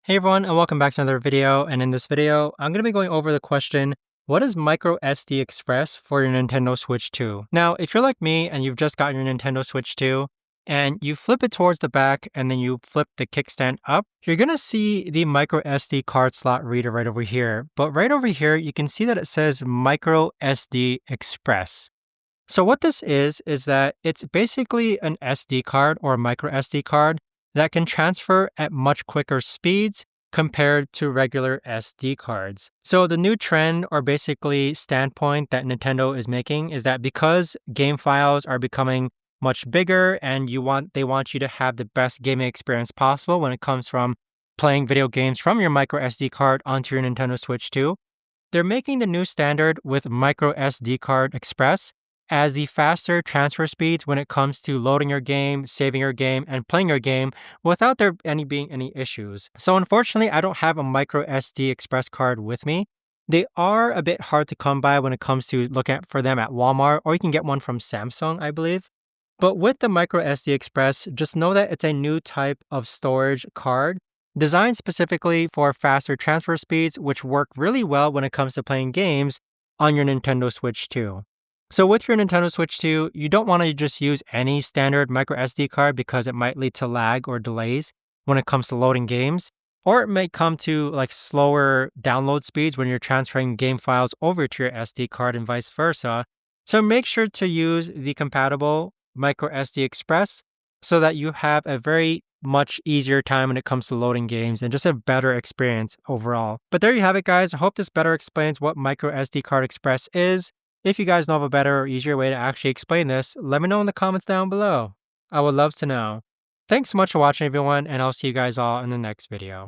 Hey everyone, and welcome back to another video. And in this video, I'm going to be going over the question, what is microSD Express for your Nintendo Switch 2? Now, if you're like me and you've just gotten your Nintendo Switch 2 and you flip it towards the back and then you flip the kickstand up, you're going to see the microSD card slot reader right over here. But right over here, you can see that it says microSD Express. So what this is that it's basically an SD card or a microSD card that can transfer at much quicker speeds compared to regular SD cards. So the new trend or basically standpoint that Nintendo is making is that because game files are becoming much bigger and they want you to have the best gaming experience possible when it comes from playing video games from your microSD card onto your Nintendo Switch 2, they're making the new standard with microSD card Express as the faster transfer speeds when it comes to loading your game, saving your game, and playing your game without there being any issues. So unfortunately, I don't have a microSD Express card with me. They are a bit hard to come by when it comes to looking for them at Walmart, or you can get one from Samsung, I believe. But with the microSD Express, just know that it's a new type of storage card designed specifically for faster transfer speeds, which work really well when it comes to playing games on your Nintendo Switch 2. So with your Nintendo Switch 2, you don't want to just use any standard microSD card because it might lead to lag or delays when it comes to loading games, or it may come to like slower download speeds when you're transferring game files over to your SD card and vice versa. So make sure to use the compatible microSD Express so that you have a very much easier time when it comes to loading games and just a better experience overall. But there you have it, guys. I hope this better explains what microSD card Express is. If you guys know of a better or easier way to actually explain this, let me know in the comments down below. I would love to know. Thanks so much for watching, everyone, and I'll see you guys all in the next video.